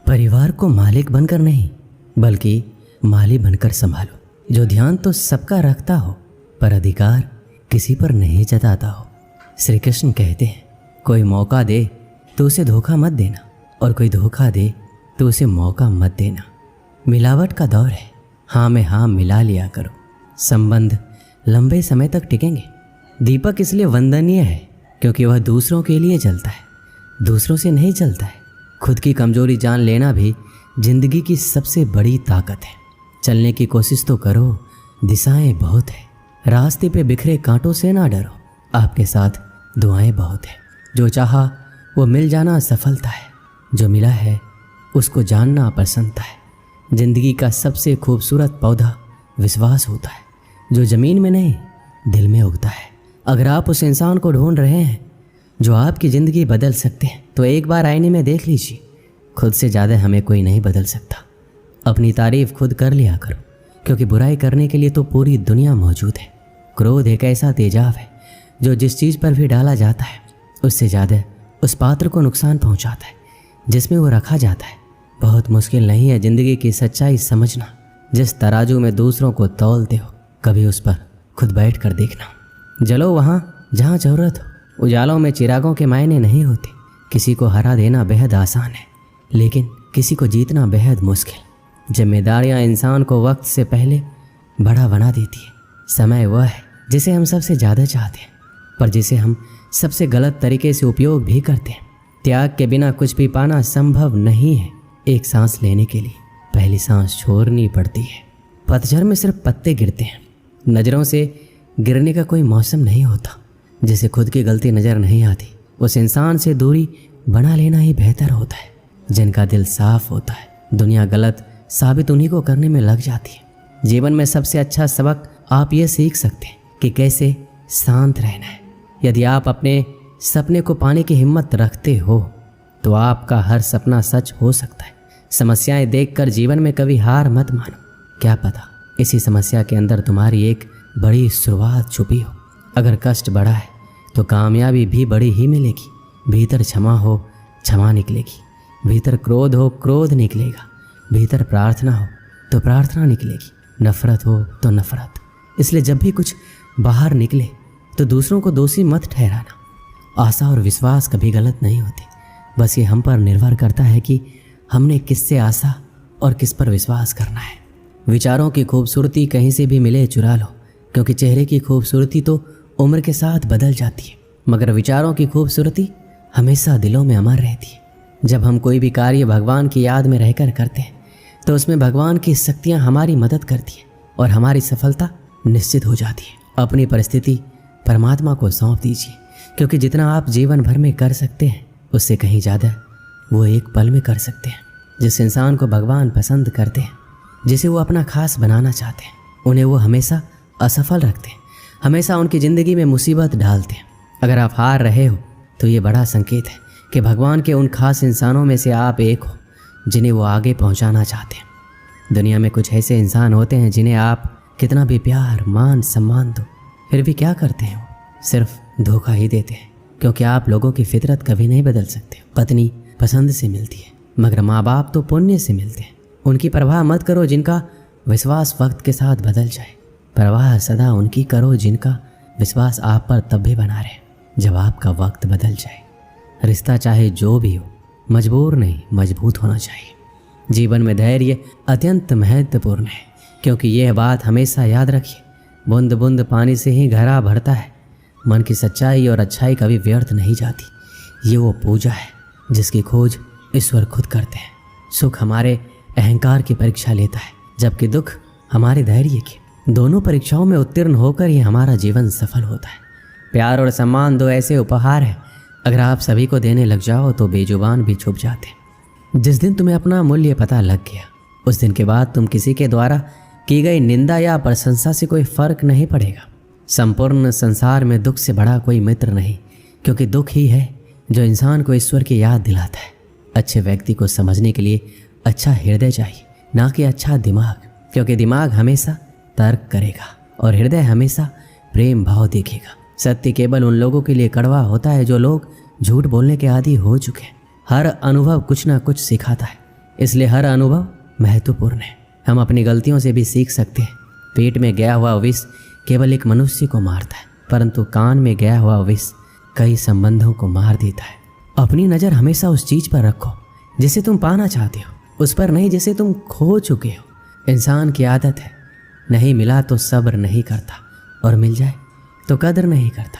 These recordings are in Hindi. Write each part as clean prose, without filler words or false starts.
परिवार को मालिक बनकर नहीं बल्कि माली बनकर संभालो, जो ध्यान तो सबका रखता हो पर अधिकार किसी पर नहीं जताता हो। श्री कृष्ण कहते हैं, कोई मौका दे तो उसे धोखा मत देना और कोई धोखा दे तो उसे मौका मत देना। मिलावट का दौर है, हाँ में हाँ मिला लिया करो, संबंध लंबे समय तक टिकेंगे। दीपक इसलिए वंदनीय है क्योंकि वह दूसरों के लिए जलता है, दूसरों से नहीं जलता है। खुद की कमजोरी जान लेना भी जिंदगी की सबसे बड़ी ताकत है। चलने की कोशिश तो करो, दिशाएं बहुत है। रास्ते पे बिखरे कांटों से ना डरो, आपके साथ दुआएं बहुत है। जो चाहा वो मिल जाना सफलता है, जो मिला है उसको जानना प्रसन्नता है। जिंदगी का सबसे खूबसूरत पौधा विश्वास होता है, जो ज़मीन में नहीं दिल में उगता है। अगर आप उस इंसान को ढूंढ रहे हैं जो आपकी ज़िंदगी बदल सकते हैं तो एक बार आईने में देख लीजिए। खुद से ज़्यादा हमें कोई नहीं बदल सकता। अपनी तारीफ खुद कर लिया करो, क्योंकि बुराई करने के लिए तो पूरी दुनिया मौजूद है। क्रोध एक ऐसा तेजाब है जो जिस चीज़ पर भी डाला जाता है उससे ज़्यादा उस पात्र को नुकसान पहुंचाता है जिसमें वो रखा जाता है। बहुत मुश्किल नहीं है ज़िंदगी की सच्चाई समझना। जिस तराजू में दूसरों को तौलते हो कभी उस पर खुद बैठ कर देखना। जलो वहाँ जहाँ ज़रूरत हो। उजालों में चिरागों के मायने नहीं होते। किसी को हरा देना बेहद आसान है, लेकिन किसी को जीतना बेहद मुश्किल। जिम्मेदारियाँ इंसान को वक्त से पहले बड़ा बना देती है। समय वह है जिसे हम सबसे ज़्यादा चाहते हैं, पर जिसे हम सबसे गलत तरीके से उपयोग भी करते हैं। त्याग के बिना कुछ भी पाना संभव नहीं है। एक सांस लेने के लिए पहली सांस छोड़नी पड़ती है। पतझड़ में सिर्फ पत्ते गिरते हैं। नज़रों से गिरने का कोई मौसम नहीं होता। जिसे खुद की गलती नज़र नहीं आती उस इंसान से दूरी बना लेना ही बेहतर होता है। जिनका दिल साफ होता है दुनिया गलत साबित उन्हीं को करने में लग जाती है। जीवन में सबसे अच्छा सबक आप ये सीख सकते हैं कि कैसे शांत रहना है। यदि आप अपने सपने को पाने की हिम्मत रखते हो तो आपका हर सपना सच हो सकता है। समस्याएं देखकर जीवन में कभी हार मत मानो। क्या पता इसी समस्या के अंदर तुम्हारी एक बड़ी शुरुआत छुपी हो। अगर कष्ट बड़ा है तो कामयाबी भी बड़ी ही मिलेगी। भीतर क्षमा हो क्षमा निकलेगी, भीतर क्रोध हो क्रोध निकलेगा, भीतर प्रार्थना हो तो प्रार्थना निकलेगी, नफरत हो तो नफरत। इसलिए जब भी कुछ बाहर निकले तो दूसरों को दोषी मत ठहराना। आशा और विश्वास कभी गलत नहीं होते, बस ये हम पर निर्भर करता है कि हमने किससे आशा और किस पर विश्वास करना है। विचारों की खूबसूरती कहीं से भी मिले चुरा लो, क्योंकि चेहरे की खूबसूरती तो उम्र के साथ बदल जाती है, मगर विचारों की खूबसूरती हमेशा दिलों में अमर रहती है। जब हम कोई भी कार्य भगवान की याद में रहकर करते हैं तो उसमें भगवान की शक्तियाँ हमारी मदद करती हैं और हमारी सफलता निश्चित हो जाती है। अपनी परिस्थिति परमात्मा को सौंप दीजिए, क्योंकि जितना आप जीवन भर में कर सकते हैं उससे कहीं ज़्यादा वो एक पल में कर सकते हैं। जिस इंसान को भगवान पसंद करते हैं, जिसे वो अपना खास बनाना चाहते हैं, उन्हें वो हमेशा असफल रखते हैं, हमेशा उनकी ज़िंदगी में मुसीबत डालते हैं। अगर आप हार रहे हो तो ये बड़ा संकेत है कि भगवान के उन खास इंसानों में से आप एक हो जिन्हें वो आगे पहुंचाना चाहते हैं। दुनिया में कुछ ऐसे इंसान होते हैं जिन्हें आप कितना भी प्यार मान सम्मान दो फिर भी क्या करते हैं, वो सिर्फ धोखा ही देते हैं, क्योंकि आप लोगों की फितरत कभी नहीं बदल सकते। पत्नी पसंद से मिलती है मगर माँ बाप तो पुण्य से मिलते हैं। उनकी परवाह मत करो जिनका विश्वास वक्त के साथ बदल जाए, परवाह सदा उनकी करो जिनका विश्वास आप पर तब भी बना रहे जब आपका वक्त बदल जाए। रिश्ता चाहे जो भी हो मजबूर नहीं मजबूत होना चाहिए। जीवन में धैर्य अत्यंत महत्वपूर्ण है, क्योंकि यह बात हमेशा याद रखिए, बूंद बूंद पानी से ही घड़ा भरता है। मन की सच्चाई और अच्छाई कभी व्यर्थ नहीं जाती। ये वो पूजा है जिसकी खोज ईश्वर खुद करते हैं। सुख हमारे अहंकार की परीक्षा लेता है, जबकि दुख हमारे धैर्य की। दोनों परीक्षाओं में उत्तीर्ण होकर ही हमारा जीवन सफल होता है। प्यार और सम्मान दो ऐसे उपहार हैं, अगर आप सभी को देने लग जाओ तो बेजुबान भी छुप जाते हैं। जिस दिन तुम्हें अपना मूल्य पता लग गया उस दिन के बाद तुम किसी के द्वारा की गई निंदा या प्रशंसा से कोई फर्क नहीं पड़ेगा। संपूर्ण संसार में दुख से बड़ा कोई मित्र नहीं, क्योंकि दुख ही है जो इंसान को ईश्वर की याद दिलाता है। अच्छे व्यक्ति को समझने के लिए अच्छा हृदय चाहिए, ना कि अच्छा दिमाग, क्योंकि दिमाग हमेशा तर्क करेगा और हृदय हमेशा प्रेम भाव देखेगा। सत्य केवल उन लोगों के लिए कड़वा होता है जो लोग झूठ बोलने के आदी हो चुके हैं। हर अनुभव कुछ ना कुछ सिखाता है, इसलिए हर अनुभव महत्वपूर्ण है। हम अपनी गलतियों से भी सीख सकते हैं। पेट में गया हुआ विष केवल एक मनुष्य को मारता है, परंतु कान में गया हुआ विष कई संबंधों को मार देता है। अपनी नज़र हमेशा उस चीज़ पर रखो जिसे तुम पाना चाहते हो, उस पर नहीं जिसे तुम खो चुके हो। इंसान की आदत है, नहीं मिला तो सब्र नहीं करता और मिल जाए तो कदर नहीं करता।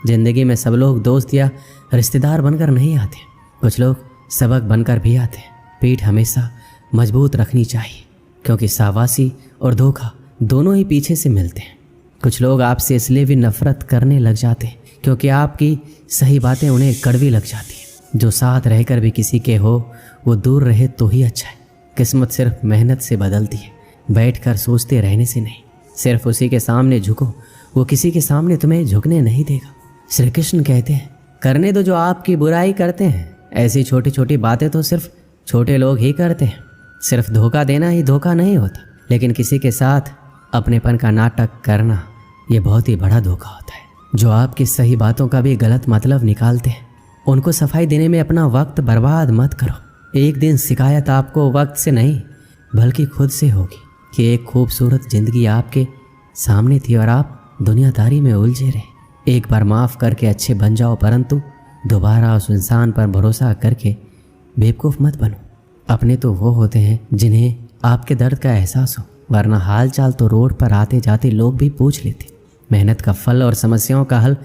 जिंदगी में सब लोग दोस्त या रिश्तेदार बनकर नहीं आते, कुछ लोग सबक बनकर भी आते हैं। पीठ हमेशा मजबूत रखनी चाहिए, क्योंकि शाबाशी और धोखा दोनों ही पीछे से मिलते हैं। कुछ लोग आपसे इसलिए भी नफरत करने लग जाते हैं क्योंकि आपकी सही बातें उन्हें कड़वी लग जाती हैं। जो साथ रहकर भी किसी के हो वो दूर रहे तो ही अच्छा है। किस्मत सिर्फ मेहनत से बदलती है, बैठकर सोचते रहने से नहीं। सिर्फ उसी के सामने झुको, वो किसी के सामने तुम्हें झुकने नहीं देगा। श्री कृष्ण कहते हैं, करने दो जो आपकी बुराई करते हैं। ऐसी छोटी छोटी बातें तो सिर्फ छोटे लोग ही करते हैं। सिर्फ धोखा देना ही धोखा नहीं होता, लेकिन किसी के साथ अपनेपन का नाटक करना ये बहुत ही बड़ा धोखा होता है। जो आपकी सही बातों का भी गलत मतलब निकालते हैं, उनको सफाई देने में अपना वक्त बर्बाद मत करो। एक दिन शिकायत आपको वक्त से नहीं बल्कि खुद से होगी कि एक खूबसूरत जिंदगी आपके सामने थी और आप दुनियादारी में उलझे रहे। एक बार माफ़ करके अच्छे बन जाओ, परंतु दोबारा उस इंसान पर भरोसा करके बेवकूफ़ मत बनो। अपने तो वो होते हैं जिन्हें आपके दर्द का एहसास हो, वरना हाल चाल तो रोड पर आते जाते लोग भी पूछ लेते। मेहनत का फल और समस्याओं का हल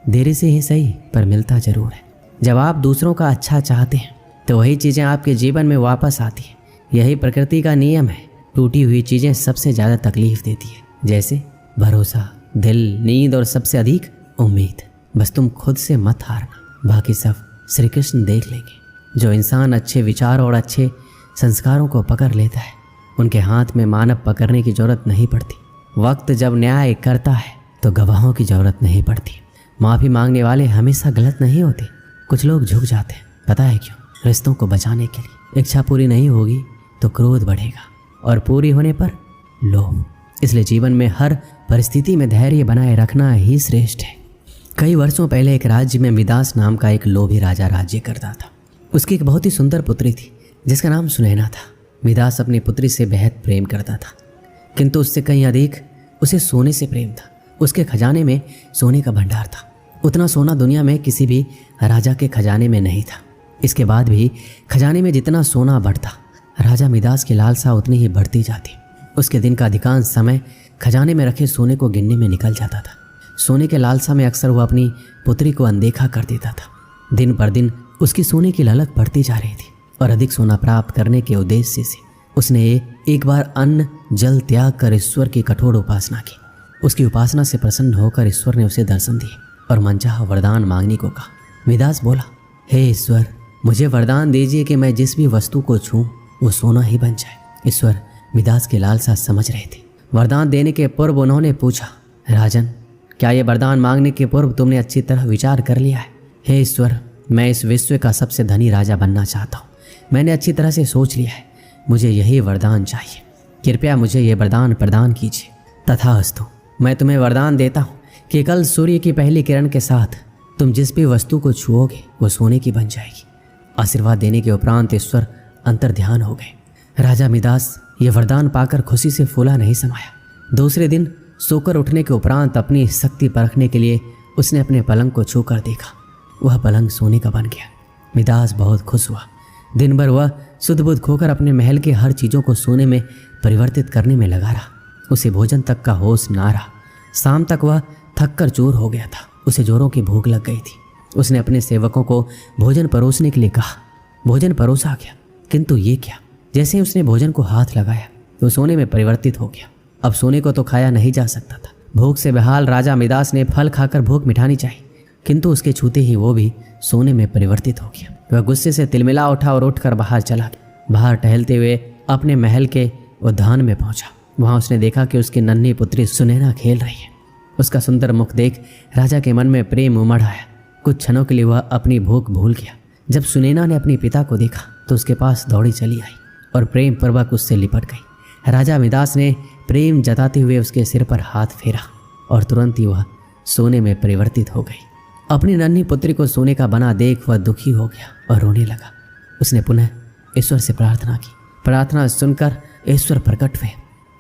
देरी से ही सही पर मिलता जरूर है। जब आप दूसरों का अच्छा चाहते हैं तो वही चीज़ें आपके जीवन में वापस आती हैं। यही प्रकृति का नियम है। टूटी हुई चीज़ें सबसे ज़्यादा तकलीफ देती है, जैसे भरोसा, दिल, नींद और सबसे अधिक उम्मीद। बस तुम खुद से मत हारना, बाकी सब श्री कृष्ण देख लेंगे। जो इंसान अच्छे विचार और अच्छे संस्कारों को पकड़ लेता है, उनके हाथ में मानव पकड़ने की जरूरत नहीं पड़ती। वक्त जब न्याय करता है तो गवाहों की जरूरत नहीं पड़ती। माफ़ी मांगने वाले हमेशा गलत नहीं होते। कुछ लोग झुक जाते हैं, पता है क्यों? रिश्तों को बचाने के लिए। इच्छा पूरी नहीं होगी तो क्रोध बढ़ेगा और पूरी होने पर लोभ। इसलिए जीवन में हर परिस्थिति में धैर्य बनाए रखना ही श्रेष्ठ है। कई वर्षों पहले एक राज्य में मिदास नाम का एक लोभी राजा राज्य करता था। उसकी एक बहुत ही सुंदर पुत्री थी जिसका नाम सुनैना था। मिदास अपनी पुत्री से बेहद प्रेम करता था, किंतु उससे कहीं अधिक उसे सोने से प्रेम था। उसके खजाने में सोने का भंडार था। उतना सोना दुनिया में किसी भी राजा के खजाने में नहीं था। इसके बाद भी खजाने में जितना सोना बढ़ता, राजा मिदास की लालसा उतनी ही बढ़ती जाती। उसके दिन का अधिकांश समय खजाने में रखे सोने को गिनने में निकल जाता था। सोने के लालसा में अक्सर वह अपनी पुत्री को अनदेखा कर देता था। दिन पर दिन उसकी सोने की ललक बढ़ती जा रही थी और अधिक सोना प्राप्त करने के उद्देश्य से उसने एक बार अन्न जल त्याग कर ईश्वर की कठोर उपासना की। उसकी उपासना से प्रसन्न होकर ईश्वर ने उसे दर्शन दिए और मनचाहा वरदान मांगने को कहा। मिदास बोला, हे ईश्वर, मुझे वरदान दीजिए कि मैं जिस भी वस्तु को छूं वो सोना ही बन जाए। ईश्वर मिदास की लालसा समझ रहे थे। वरदान देने के पूर्व उन्होंने पूछा, राजन, क्या ये वरदान मांगने के पूर्व तुमने अच्छी तरह विचार कर लिया है? हे ईश्वर, मैं इस विश्व का सबसे धनी राजा बनना चाहता हूँ। मैंने अच्छी तरह से सोच लिया है, मुझे यही वरदान चाहिए। कृपया मुझे ये वरदान प्रदान कीजिए। तथास्तु, मैं तुम्हें वरदान देता हूँ कि कल सूर्य की पहली किरण के साथ तुम जिस भी वस्तु को छुओगे वो सोने की बन जाएगी। आशीर्वाद देने के उपरांत ईश्वर अंतर्ध्यान हो गए। राजा मिदास ये वरदान पाकर खुशी से फूला नहीं समाया। दूसरे दिन सोकर उठने के उपरांत अपनी शक्ति परखने के लिए उसने अपने पलंग को छूकर देखा। वह पलंग सोने का बन गया। मिदास बहुत खुश हुआ। दिन भर वह सुध बुध खोकर अपने महल के हर चीज़ों को सोने में परिवर्तित करने में लगा रहा। उसे भोजन तक का होश ना रहा। शाम तक वह थक कर चूर हो गया था। उसे जोरों की भूख लग गई थी। उसने अपने सेवकों को भोजन परोसने के लिए कहा। भोजन परोसा गया, किंतु ये क्या, जैसे ही उसने भोजन को हाथ लगाया तो सोने में परिवर्तित हो गया। अब सोने को तो खाया नहीं जा सकता था। भूख से बेहाल राजा मिदास ने फल खाकर भूख मिटानी चाहिए, किंतु उसके छूते ही वो भी सोने में परिवर्तित हो गया। वह गुस्से से तिलमिला उठा और उठकर बाहर चला गया। बाहर टहलते हुए अपने महल के उद्यान में पहुंचा। वहां उसने देखा कि उसकी नन्ही पुत्री सुनैना खेल रही है। उसका सुंदर मुख देख राजा के मन में प्रेम उमड़ आया। कुछ क्षणों के लिए वह अपनी भूख भूल गया। जब सुनैना ने अपने पिता को देखा तो उसके पास दौड़ी चली आई और प्रेम पूर्वक उससे लिपट गई। राजा मिदास ने प्रेम जताते हुए उसके सिर पर हाथ फेरा और तुरंत ही वह सोने में परिवर्तित हो गई। अपनी नन्ही पुत्री को सोने का बना देख वह दुखी हो गया और रोने लगा। उसने पुनः ईश्वर से प्रार्थना की, प्रार्थना सुनकर ईश्वर प्रकट हुए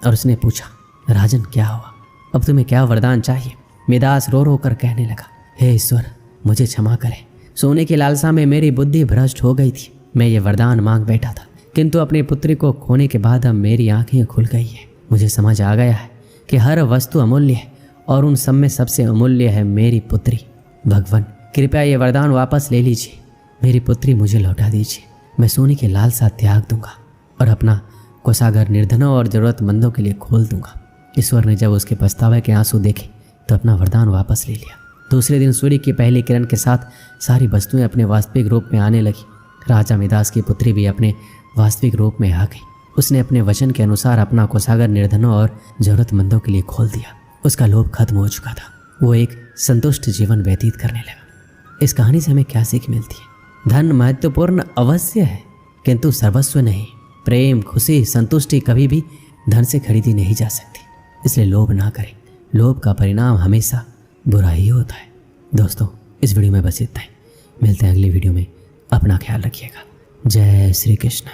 और उसने पूछा, राजन क्या हुआ, अब तुम्हें क्या वरदान चाहिए? मिदास रो रो कर कहने लगा, हे ईश्वर मुझे क्षमा करें, सोने की लालसा में मेरी बुद्धि भ्रष्ट हो गई थी। मैं ये वरदान मांग बैठा था, किंतु अपनी पुत्री को खोने के बाद अब मेरी आंखें खुल गई है। मुझे समझ आ गया है कि हर वस्तु अमूल्य है और उन सब में सबसे अमूल्य है मेरी पुत्री। भगवान कृपया ये वरदान वापस ले लीजिए, मेरी पुत्री मुझे लौटा दीजिए। मैं सोने की लालसा त्याग दूंगा और अपना कोषागार निर्धनों और ज़रूरतमंदों के लिए खोल दूंगा। ईश्वर ने जब उसके पछतावे के आंसू देखे तो अपना वरदान वापस ले लिया। दूसरे दिन सूर्य की पहली किरण के साथ सारी वस्तुएं अपने वास्तविक रूप में आने लगी। राजा मिदास की पुत्री भी अपने वास्तविक रूप में आ गई। उसने अपने वचन के अनुसार अपना कोषागार निर्धनों और ज़रूरतमंदों के लिए खोल दिया। उसका लोभ खत्म हो चुका था। वो एक संतुष्ट जीवन व्यतीत करने लगा। इस कहानी से हमें क्या सीख मिलती है? धन महत्वपूर्ण अवश्य है, किंतु सर्वस्व नहीं। प्रेम, खुशी, संतुष्टि कभी भी धन से खरीदी नहीं जा सकती। इसलिए लोभ ना करें। लोभ का परिणाम हमेशा बुरा ही होता है। दोस्तों, इस वीडियो में बस इतना ही। मिलते हैं अगली वीडियो में। अपना ख्याल रखिएगा। जय श्री कृष्ण।